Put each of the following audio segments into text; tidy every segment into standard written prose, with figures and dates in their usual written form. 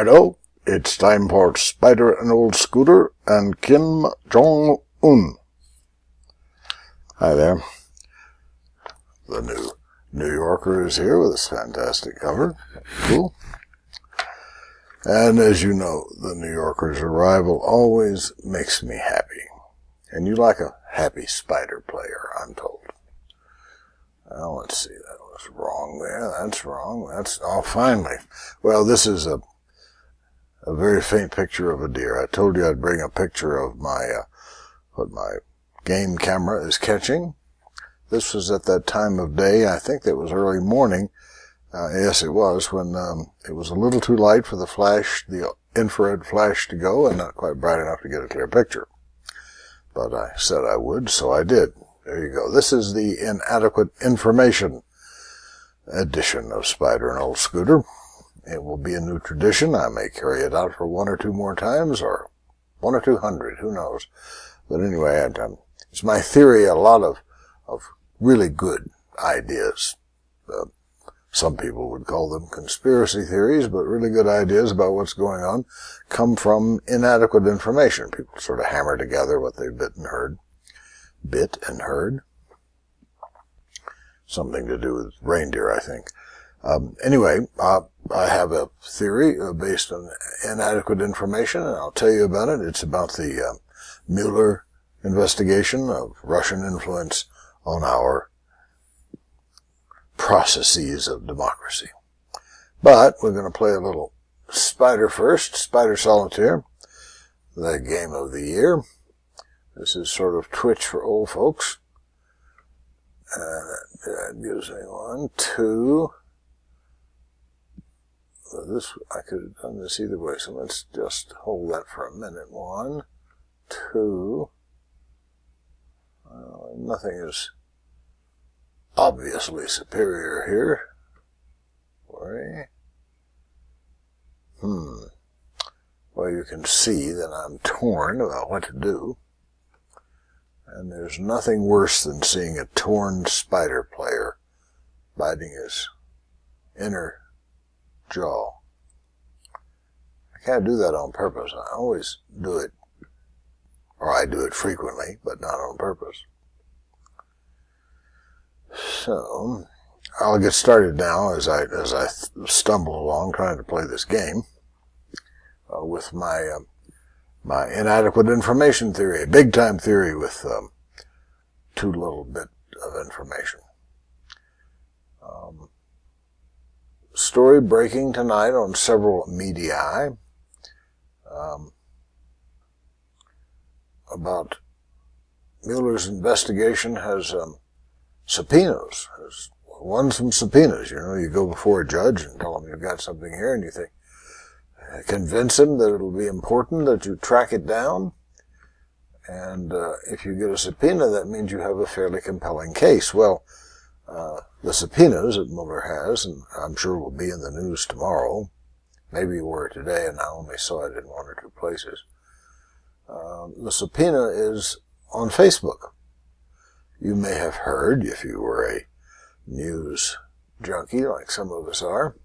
Hello, it's time for Spider and Olde Scooter and Kim Jong-un. Hi there. The new New Yorker is here with this fantastic cover. Cool. And as you know, the New Yorker's arrival always makes me happy. And you like a happy spider player, I'm told. Well, let's see, that was wrong there. That's wrong. Finally. Well, this is a very faint picture of a deer. I told you I'd bring a picture of what my game camera is catching. This was at that time of day. I think that was early morning. Yes, it was, when it was a little too light for the infrared flash to go, and not quite bright enough to get a clear picture. But I said I would, so I did. There you go. This is the inadequate information edition of Spider and Olde Scooter. It will be a new tradition. I may carry it out for one or two more times, or 1 or 200, who knows. But anyway, it's my theory, a lot of really good ideas. Some people would call them conspiracy theories, but really good ideas about what's going on come from inadequate information. People sort of hammer together what they've bit and heard. Something to do with reindeer, I think. Anyway, I have a theory based on inadequate information, and I'll tell you about it. It's about the Mueller investigation of Russian influence on our processes of democracy. But we're going to play a little Spider first, Spider Solitaire, the game of the year. This is sort of Twitch for old folks. That gives me 1, 2. I could have done this either way, so let's just hold that for a minute. 1, 2. Nothing is obviously superior here. 3. Well, you can see that I'm torn about what to do. And there's nothing worse than seeing a torn spider player biting his inner jaw. I can't do that on purpose. I always do it, or I do it frequently, but not on purpose. So, I'll get started now as I stumble along trying to play this game with my inadequate information theory, a big-time theory with too little bit of information. Story breaking tonight on several media about Mueller's investigation has subpoenas. Has won some subpoenas. You know, you go before a judge and tell him you've got something here, and you think, convince him that it'll be important that you track it down. And if you get a subpoena, that means you have a fairly compelling case. Well, the subpoenas that Mueller has, and I'm sure will be in the news tomorrow, maybe were today, and I only saw it in 1 or 2 places. The subpoena is on Facebook. You may have heard, if you were a news junkie like some of us are,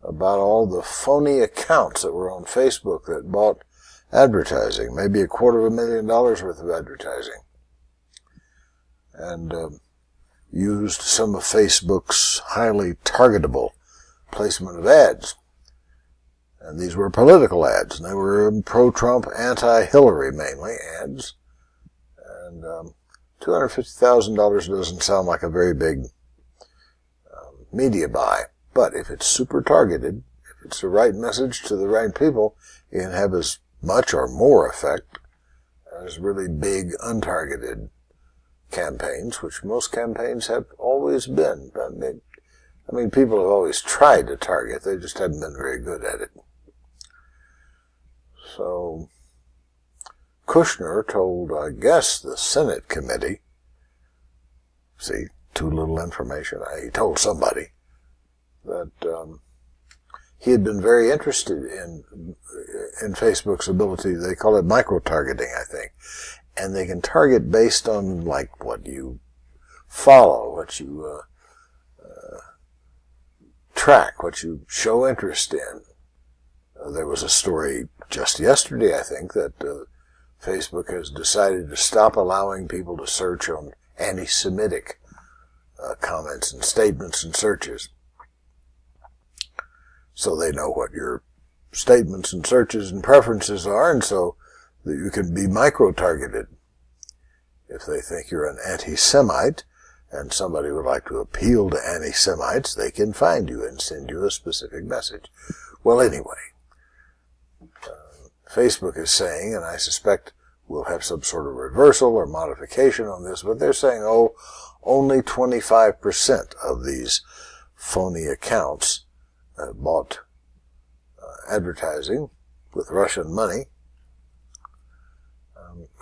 about all the phony accounts that were on Facebook that bought advertising, maybe $250,000 worth of advertising, and used some of Facebook's highly targetable placement of ads. And these were political ads, and they were pro-Trump, anti-Hillary mainly ads. And $250,000 doesn't sound like a very big media buy. But if it's super targeted, if it's the right message to the right people, it can have as much or more effect as really big, untargeted campaigns, which most campaigns have always been. I mean, people have always tried to target, they just haven't been very good at it. So, Kushner told, I guess, the Senate committee, see, too little information, he told somebody, that he had been very interested in Facebook's ability, they call it micro-targeting, I think. And they can target based on, like, what you follow, what you track, what you show interest in. There was a story just yesterday, I think, that Facebook has decided to stop allowing people to search on anti-Semitic comments and statements and searches. So they know what your statements and searches and preferences are, and so that you can be micro-targeted. If they think you're an anti-Semite and somebody would like to appeal to anti-Semites, they can find you and send you a specific message. Well, anyway, Facebook is saying, and I suspect we'll have some sort of reversal or modification on this, but they're saying, only 25% of these phony accounts bought advertising with Russian money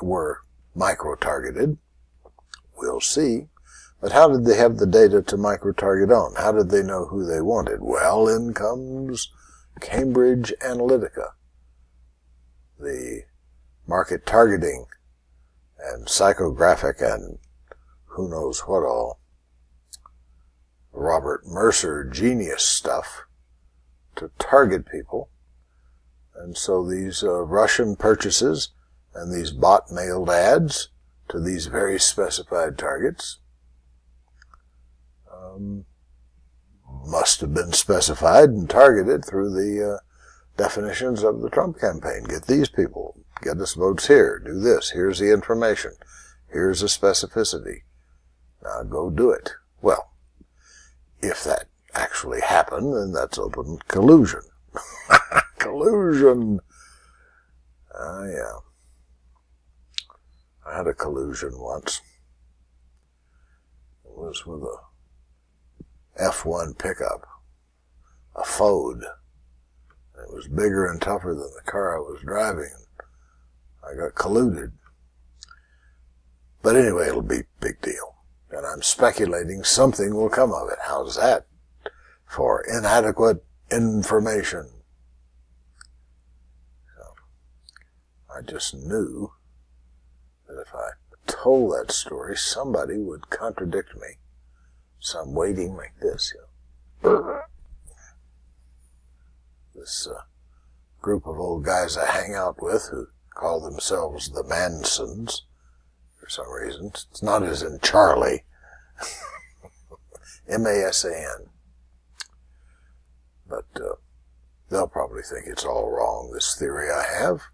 were micro-targeted. We'll see. But how did they have the data to micro-target on? How did they know who they wanted? Well, in comes Cambridge Analytica, the market targeting and psychographic and who knows what all, Robert Mercer genius stuff to target people. And so these Russian purchases and these bot-mailed ads to these very specified targets must have been specified and targeted through the definitions of the Trump campaign. Get these people, get us votes here, do this, here's the information, here's the specificity. Now go do it. Well, if that actually happened, then that's open collusion. Collusion! Yeah. I had a collusion once. It was with a F1 pickup, a Ford. It was bigger and tougher than the car I was driving. I got colluded. But anyway, it'll be a big deal. And I'm speculating something will come of it. How's that? For inadequate information. So, I just knew that if I told that story, somebody would contradict me. So I'm waiting like this, This group of old guys I hang out with who call themselves the Mansons, for some reason. It's not as in Charlie. M-A-S-A-N. But they'll probably think it's all wrong, this theory I have,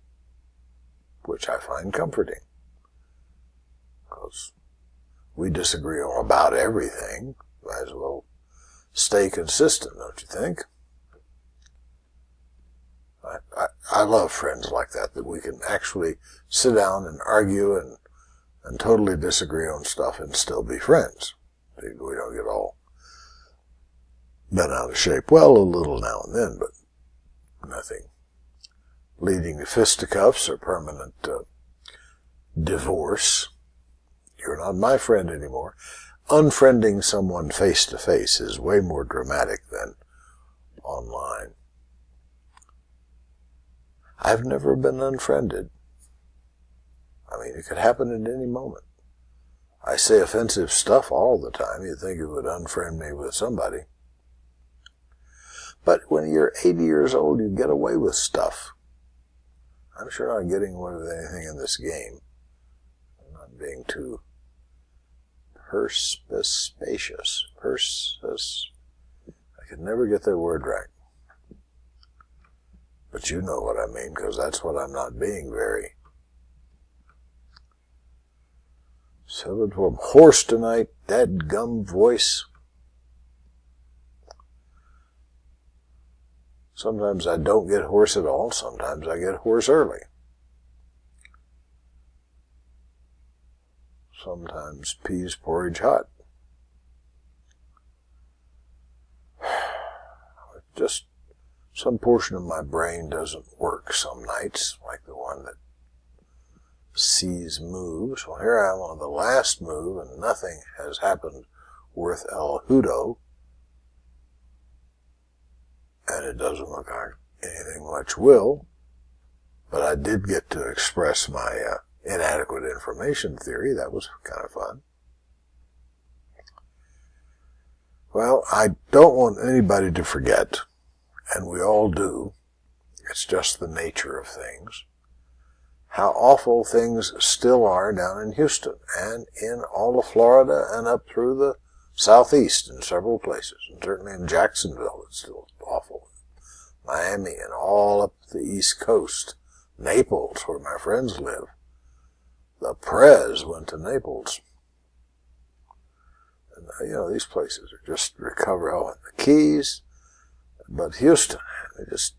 which I find comforting. Because we disagree on about everything. Might as well stay consistent, don't you think? I love friends like that we can actually sit down and argue and totally disagree on stuff and still be friends. We don't get all bent out of shape. Well, a little now and then, but nothing leading to fisticuffs or permanent divorce. You're not my friend anymore. Unfriending someone face-to-face is way more dramatic than online. I've never been unfriended. I mean, it could happen at any moment. I say offensive stuff all the time. You'd think it would unfriend me with somebody. But when you're 80 years old, you get away with stuff. I'm sure not getting away with anything in this game. I'm not being too perspicacious. I could never get that word right. But you know what I mean, because that's what I'm not being very. 7 to hoarse tonight, dadgum voice. Sometimes I don't get hoarse at all, sometimes I get hoarse early. Sometimes peas porridge hot. Just some portion of my brain doesn't work some nights, like the one that sees moves. Well, here I am on the last move, and nothing has happened worth el hudo. And it doesn't look like anything much will. But I did get to express my inadequate information theory. That was kind of fun. Well, I don't want anybody to forget, and we all do, it's just the nature of things, how awful things still are down in Houston and in all of Florida and up through the southeast in several places, and certainly in Jacksonville it's still awful. Miami and all up the East Coast. Naples, where my friends live. The Prez went to Naples. And, these places are just recovered. Oh, and the Keys. But Houston, they just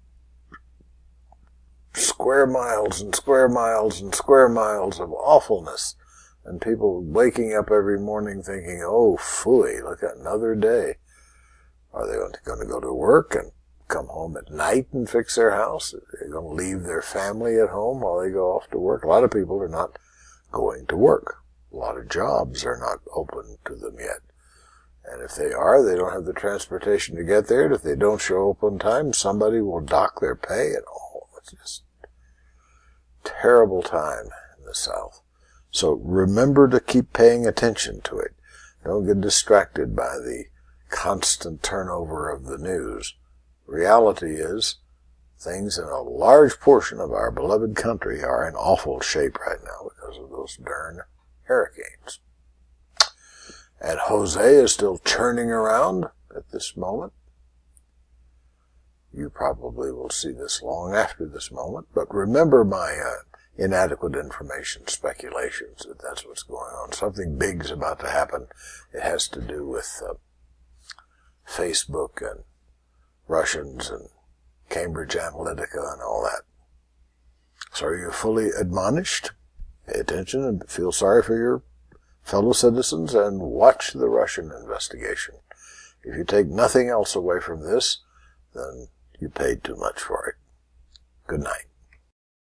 square miles and square miles and square miles of awfulness. And people waking up every morning thinking, oh, phooey, look at another day. Are they going to go to work and come home at night and fix their house? They're going to leave their family at home while they go off to work. A lot of people are not going to work. A lot of jobs are not open to them yet. And if they are, they don't have the transportation to get there. And if they don't show up on time, somebody will dock their pay. And it's just a terrible time in the South. So remember to keep paying attention to it. Don't get distracted by the constant turnover of the news. Reality is, things in a large portion of our beloved country are in awful shape right now because of those darn hurricanes. And Jose is still churning around at this moment. You probably will see this long after this moment, but remember my inadequate information speculations that that's what's going on. Something big's about to happen. It has to do with Facebook and Russians and Cambridge Analytica and all that. So are you fully admonished? Pay attention and feel sorry for your fellow citizens and watch the Russian investigation. If you take nothing else away from this, then you paid too much for it. Good night.